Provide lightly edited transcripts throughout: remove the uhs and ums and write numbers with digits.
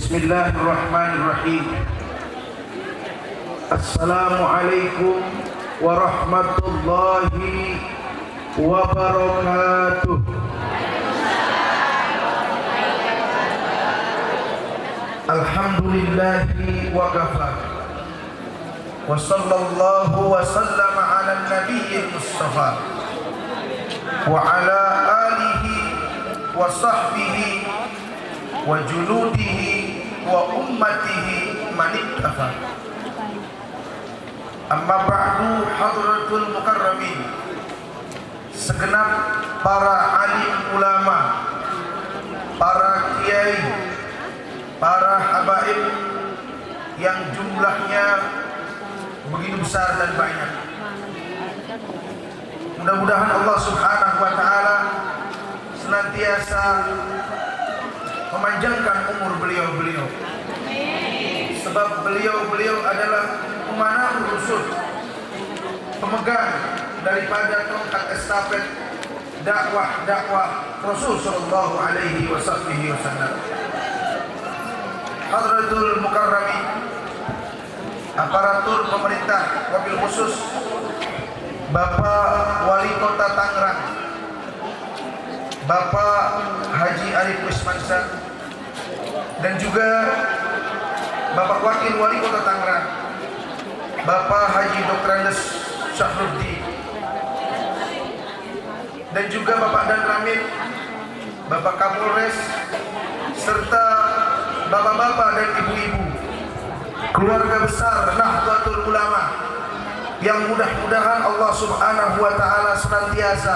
Bismillahirrahmanirrahim. Assalamualaikum warahmatullahi wabarakatuh. Alhamdulillahi wa kafa. Wa sallallahu wa sallama ala nabiyil mustafa wa ala alihi wa sahbihi wa juludihi wa ummatihi man iktafa. Amma ba'du, hadratul mukarramin, segenap para alim ulama, para kiai, para habaib yang jumlahnya begitu besar dan banyak. Mudah-mudahan Allah Subhanahu wa ta'ala senantiasa memanjangkan umur beliau-beliau, sebab beliau-beliau adalah umana'ur rusul, pemegang daripada tongkat estafet dakwah Rasul sallallahu alaihi wasallam. Hadratul mukarramin, aparatur pemerintah, wabil khusus Bapak Wali Kota Tangerang, Bapak Haji Arif Wismansyah, dan juga Bapak Wakil Wali Kota Tangerang, Bapak Haji Dr. Andes Syahruddin, dan juga Bapak Dan Ramil, Bapak Kapolres, serta bapak-bapak dan ibu-ibu, keluarga besar Nahdlatul Ulama, yang mudah-mudahan Allah Subhanahu wa ta'ala senantiasa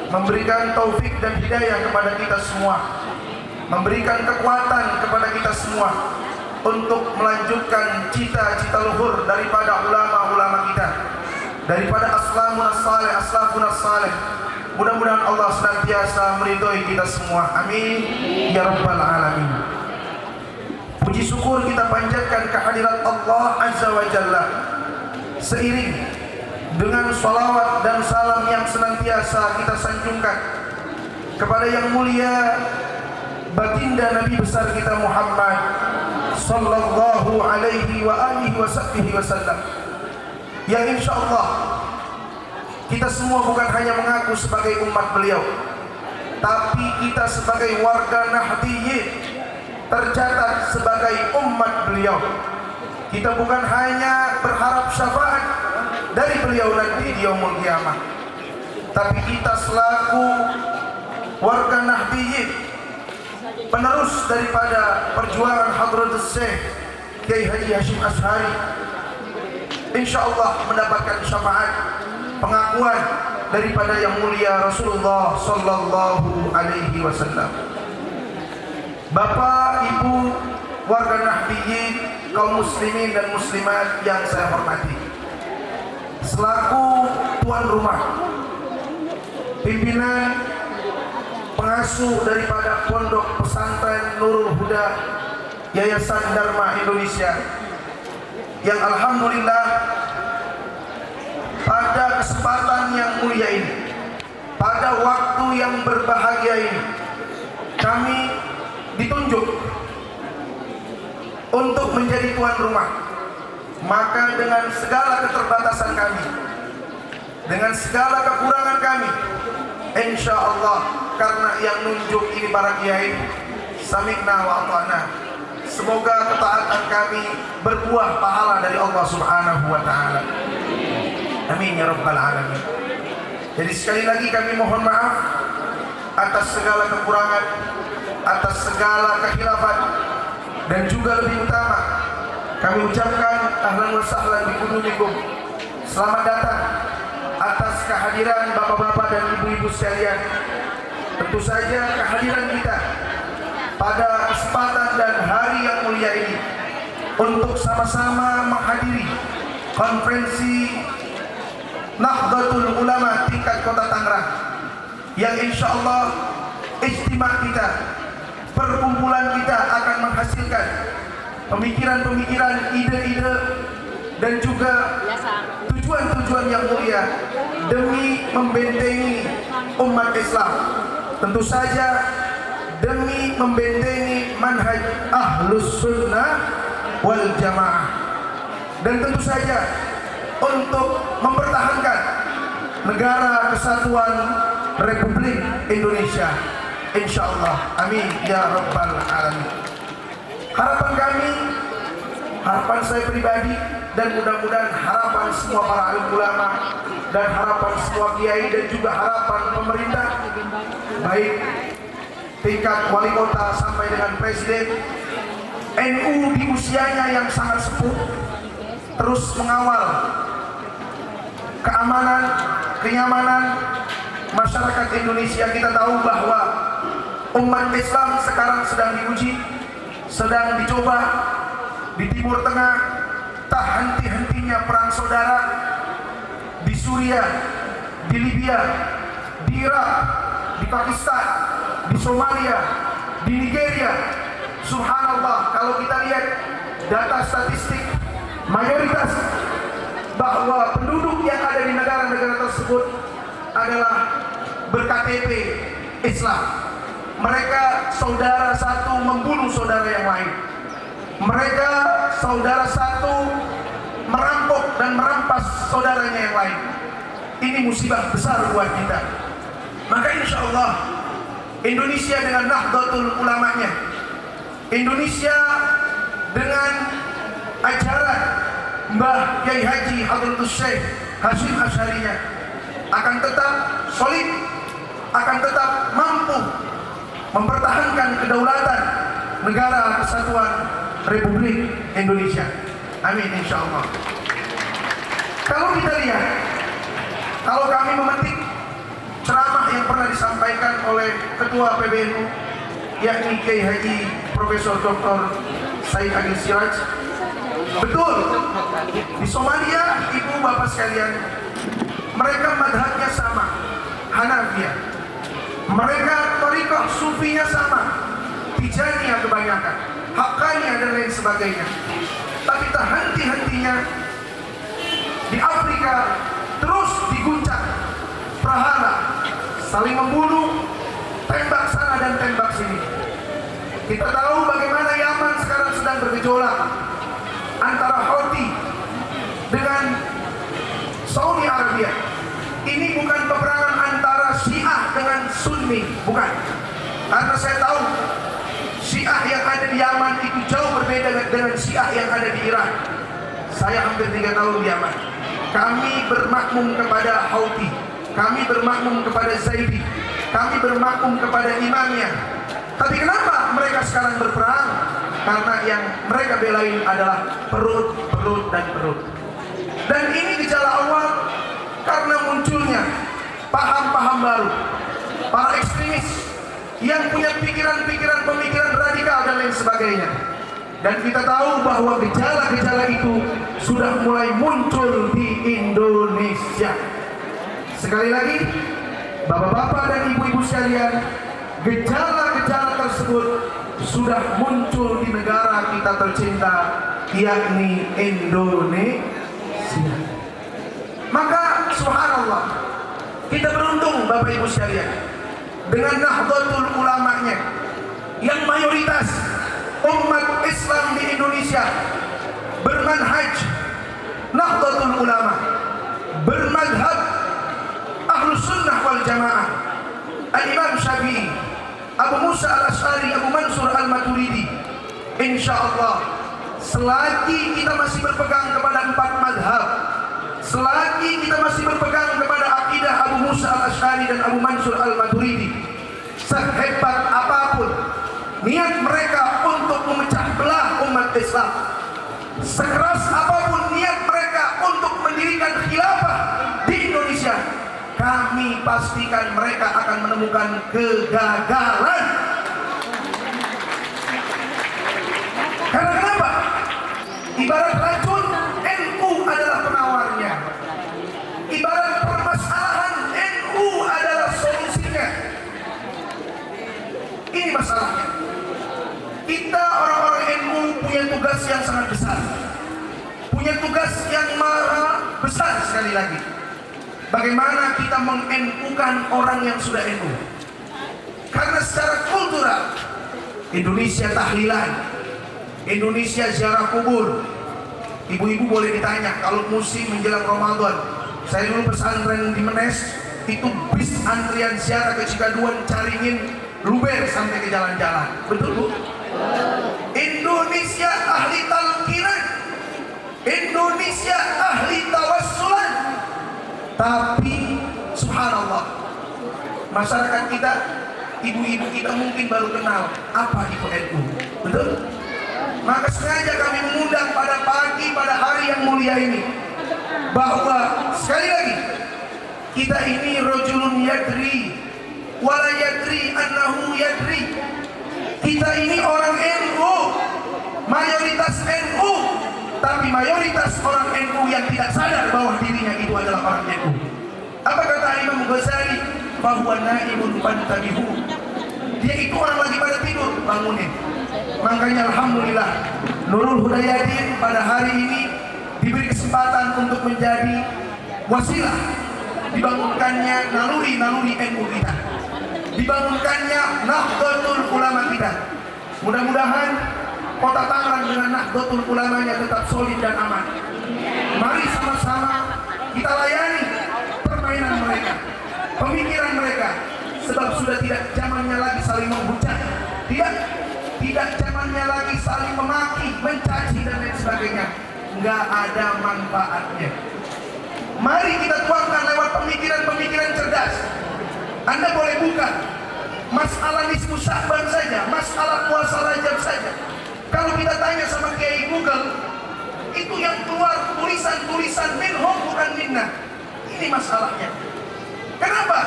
memberikan taufik dan hidayah kepada kita semua, memberikan kekuatan kepada kita semua untuk melanjutkan cita-cita luhur daripada ulama-ulama kita, daripada aslafun as-salih. Mudah-mudahan Allah senantiasa meridhoi kita semua. Amin ya rabbal alamin. Puji syukur kita panjatkan kehadirat Allah Azza wa Jalla, seiring dengan salawat dan salam yang senantiasa kita sanjungkan kepada yang mulia baginda Nabi besar kita Muhammad sallallahu alaihi wa alihi wasallam, yang insyaallah kita semua bukan hanya mengaku sebagai umat beliau, tapi kita sebagai warga Nahdliyin tercatat sebagai umat beliau. Kita bukan hanya berharap syafaat dari beliau nanti di yaumul qiyamah, tapi kita selaku warga Nahdliyin, penerus daripada perjuangan Hadratus Syekh Kiai Haji Hashim Asy'ari, insyaallah mendapatkan syafaat, pengakuan daripada yang mulia Rasulullah sallallahu alaihi wasallam. Bapak, Ibu, warga Nahdliyin, kaum muslimin dan muslimat yang saya hormati, selaku tuan rumah, pimpinan pengasuh daripada Pondok Pesantren Nurul Huda Yayasan Dharma Indonesia, yang alhamdulillah pada kesempatan yang mulia ini, pada waktu yang berbahagia ini, kami ditunjuk untuk menjadi tuan rumah. Maka dengan segala keterbatasan kami, dengan segala kekurangan kami, insya Allah, karena yang nunjuk ini para kiai, sami'na wa ata'na, semoga ketaatan kami berbuah pahala dari Allah Subhanahu wa ta'ala. Amin ya rabbal alamin. Jadi sekali lagi kami mohon maaf atas segala kekurangan, atas segala kekhilafan, dan juga lebih utama kami ucapkan ahlan wa sahlan biqudumikum, selamat datang atas kehadiran bapak-bapak dan ibu-ibu sekalian. Tentu saja kehadiran kita pada kesempatan dan hari yang mulia ini untuk sama-sama menghadiri konferensi Nahdlatul Ulama tingkat Kota Tangerang, yang insyaallah ijtima kita, perkumpulan kita akan menghasilkan pemikiran-pemikiran, ide-ide, dan juga tujuan-tujuan yang mulia demi membentengi umat Islam. Tentu saja demi membentengi manhaj Ahlus Sunnah wal Jamaah, dan tentu saja untuk mempertahankan negara kesatuan Republik Indonesia, insyaallah. Amin ya rabbal alamin. Harapan kami, harapan saya pribadi, dan mudah-mudahan harapan semua para alim ulama dan harapan semua kiai dan juga harapan pemerintah, baik tingkat wali kota sampai dengan presiden, NU di usianya yang sangat sepuh terus mengawal keamanan, kenyamanan masyarakat Indonesia. Kita tahu bahwa umat Islam sekarang sedang diuji, sedang dicoba di Timur Tengah. Tak henti-hentinya perang saudara di Suriah, di Libya, di Irak, di Pakistan, di Somalia, di Nigeria. Subhanallah, kalau kita lihat data statistik, mayoritas bahwa penduduk yang ada di negara-negara tersebut adalah ber-KTP Islam. Mereka saudara satu membunuh saudara yang lain. Mereka saudara satu merampok dan merampas saudaranya yang lain. Ini musibah besar buat kita. Maka insya Allah Indonesia dengan Nahdlatul Ulamanya, Indonesia dengan ajaran Mbah Kiai Haji Hadratus Syekh Hasyim Asy'arinya akan tetap solid, akan tetap mampu mempertahankan kedaulatan negara kesatuan Republik Indonesia. Amin insyaallah. Kalau kita lihat, kalau kami memetik ceramah yang pernah disampaikan oleh Ketua PBNU, yakni Kiai Haji Profesor Dr. Said Agil Siraj, betul di Somalia, ibu bapak sekalian, mereka madhabnya sama, Hanafiyah. Mereka thariqah sufinya sama, Tijaniyah kebanyakan, Haqqaniyah dan lain sebagainya. Tapi tak henti-hentinya di Afrika terus diguncang prahara, saling membunuh, tembak sana dan tembak sini. Kita tahu bagaimana Yaman sekarang sedang bergejolak antara Houthi dengan Saudi Arabia. Ini bukan peperangan antara Syiah dengan Sunni, bukan. Karena saya tahu Syiah yang ada di Yaman itu jauh berbeda dengan Syiah yang ada di Iran. Saya hampir 3 tahun di Yaman. Kami bermakmum kepada Houthi, kami bermakmum kepada Zaidi, kami bermakmum kepada imamnya. Tapi kenapa mereka sekarang berperang? Karena yang mereka belain adalah perut, perut, dan perut. Dan ini gejala awal karena munculnya paham-paham baru, para ekstremis yang punya pikiran-pikiran, pemikiran radikal dan lain sebagainya. Dan kita tahu bahwa gejala-gejala itu sudah mulai muncul di Indonesia. Sekali lagi, bapak-bapak dan ibu-ibu sekalian, gejala-gejala tersebut sudah muncul di negara kita tercinta, yakni Indonesia. Maka subhanallah, kita beruntung bapak ibu sekalian dengan Nahdlatul Ulamanya yang mayoritas umat Islam di Indonesia bermanhaj Nahdlatul Ulama, bermadhab Ahlus Sunnah wal Jamaah. Al-Imam Syafi'i, Abu Musa Al-Asy'ari, Abu Mansur Al-Maturidi. Insyaallah, selagi kita masih berpegang kepada 4 madhab, selagi kita masih berpegang kepada akidah Abu Musa Al-Asy'ari dan Abu Mansur Al-Maturidi, sehebat apapun niat mereka untuk memecah belah umat Islam, sekeras apapun niat mereka untuk mendirikan khilafah di Indonesia, kami pastikan mereka akan menemukan kegagalan. Karena kenapa? Ibarat racun, NU adalah penawarnya. Ibarat permasalahan, NU adalah solusinya. Ini masalahnya. Kita orang-orang NU punya tugas yang sangat besar, punya tugas yang maha besar. Sekali lagi, bagaimana kita meng-NU-kan orang yang sudah NU? Karena secara kultural Indonesia tahlilan, Indonesia ziarah kubur. Ibu-ibu boleh ditanya, kalau musim menjelang Ramadan, saya dulu pesantren di Menes, itu bis antrian ziarah ke Cikaduan, Caringin, luber sampai ke jalan-jalan. Betul Bu? Indonesia ahli talqinan, Indonesia ahli tawassulan. Tapi subhanallah, masyarakat kita, ibu-ibu kita mungkin baru kenal apa itu NU. Betul? Maka sengaja kami mengundang pada pagi, pada hari yang mulia ini, bahwa sekali lagi kita ini rajulun yadri wala yadri annahu yadri. Kita ini orang NU, mayoritas NU, tapi mayoritas orang NU yang tidak sadar bahwa dirinya itu adalah orang NU. Apa kata Imam Ghazali? Bahwa naimun fantabihu. Dia itu orang lagi pada tidur, bangunin. Makanya alhamdulillah Nurul Hudayadin pada hari ini diberi kesempatan untuk menjadi wasilah dibangunkannya naluri-naluri NU kita, dibangunkannya Nahdlatul Ulama kita. Mudah-mudahan kota Tangerang dengan Nahdlatul Ulamanya tetap solid dan aman. Mari sama-sama kita layani permainan mereka, pemikiran mereka, sebab sudah tidak zamannya lagi saling menghujat, tidak zamannya lagi saling memaki, mencaci dan lain sebagainya. Nggak ada manfaatnya. Mari kita tuangkan lewat pemikiran-pemikiran cerdas. Anda boleh buka masalah nisfu Sya'ban saja, masalah puasa Rajab saja. Kalau kita tanya sama Kiai Google, itu yang keluar tulisan-tulisan minhum bukan minna. Ini masalahnya. Kenapa?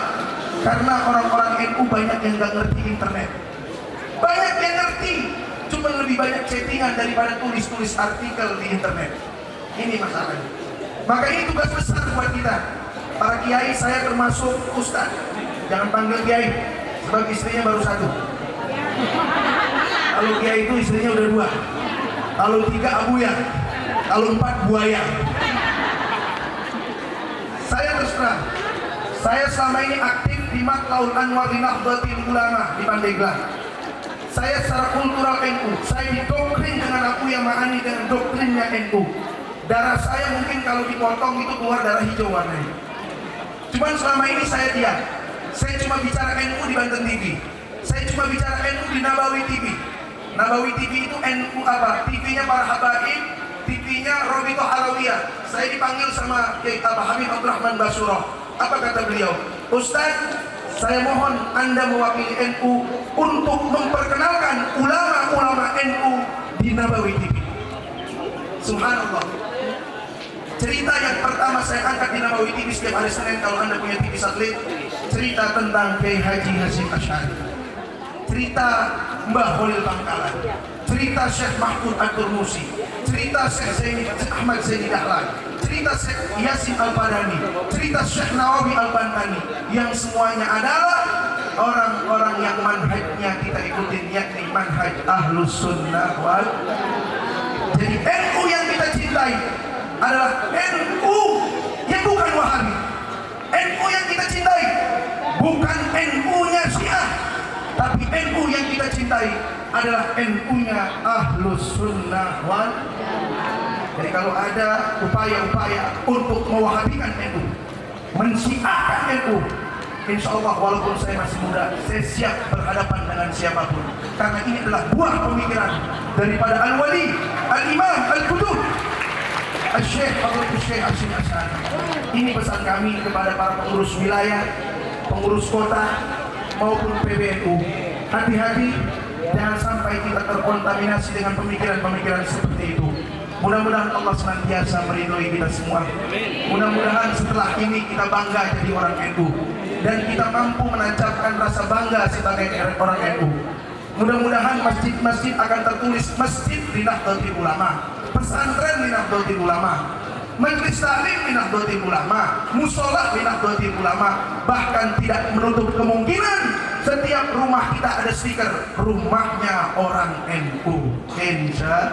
Karena orang-orang NU banyak yang nggak ngerti internet. Banyak yang ngerti, cuma lebih banyak chattingan daripada tulis-tulis artikel di internet. Ini masalahnya. Maka ini tugas besar buat kita. Para kiai, saya termasuk ustaz. Jangan panggil kiai, sebab istrinya baru satu. Kalau kiai itu istrinya udah dua. Kalau tiga abuya, kalau empat buaya. Saya terus terang, saya selama ini aktif di Matlaul Anwar di Nahdlatul Ulama di Pandeglang. Saya secara kultural NU, saya didoktrin dengan Abuya Ma'ani dengan doktrinnya NU. Darah saya mungkin kalau dipotong itu keluar darah hijau warnanya. Cuman selama ini saya diam. Saya cuma bicara NU di Banten TV. Saya cuma bicara NU di Nabawi TV. Nabawi TV itu NU apa? TV-nya para habaib, TV-nya Robito Halawiyah. Saya dipanggil sama Kiai Habib Abdurrahman Basuroh. Apa kata beliau? Ustaz, saya mohon Anda mewakili NU untuk memperkenalkan ulama-ulama NU di Nabawi TV. Subhanallah. Cerita yang pertama saya angkat di Nabawi TV setiap hari Senin kalau Anda punya TV satelit, cerita tentang Kiai Haji Hasyim Asy'ari, cerita Mbah Khalil Bangkalan, cerita Syekh Mahfud At-Turmusi, cerita Syekh Ahmad Zaini Dahlan, cerita Syekh Yasin Al-Padani, cerita Syekh Nawawi Al-Bantani, yang semuanya adalah orang-orang yang manhajnya kita ikutin, yakni manhaj Ahlus Sunnah wal. Jadi NU yang kita cintai adalah NU yang bukan Wahabi. NU yang kita cintai bukan NU-nya Syiah, tapi NU yang kita cintai adalah NU-nya Ahlus Sunnah wal. Jadi kalau ada upaya-upaya untuk mewahabikan NU, mensyiahkan NU, insya Allah walaupun saya masih muda, saya siap berhadapan dengan siapapun. Karena ini adalah buah pemikiran daripada Al-Wali, Al-Imam, Al-Qutub, Al-Syekh Fadlatul Syekh Hasyim Asy'ari. Ini pesan kami kepada para pengurus wilayah, pengurus kota maupun PBNU. Hati-hati, jangan sampai kita terkontaminasi dengan pemikiran-pemikiran seperti itu. Mudah-mudahan Allah senantiasa meridhoi kita semua. Mudah-mudahan setelah ini kita bangga jadi orang NU dan kita mampu menancapkan rasa bangga sebagai orang NU. Mudah-mudahan masjid-masjid akan tertulis masjid di Nahdlatul Ulama, pesantren di Nahdlatul Ulama, majelis taklim di Nahdlatul Ulama, musola di Nahdlatul Ulama. Bahkan tidak menutup kemungkinan setiap rumah kita ada stiker rumahnya orang NU. Insya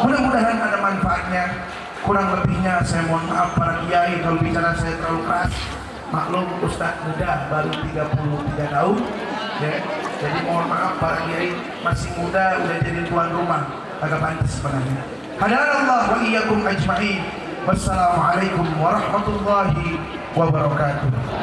mudah-mudahan ada manfaatnya. Kurang lebihnya saya mohon maaf para kiai kalau bicara saya terlalu keras. Maklum Ustaz muda baru 33 tahun. Ya. Jadi mohon maaf para kiai masih muda udah jadi tuan rumah, agak pantas sebenarnya. Hadanallah wa iyyakum ajma'in. Wassalamualaikum warahmatullahi wabarakatuh.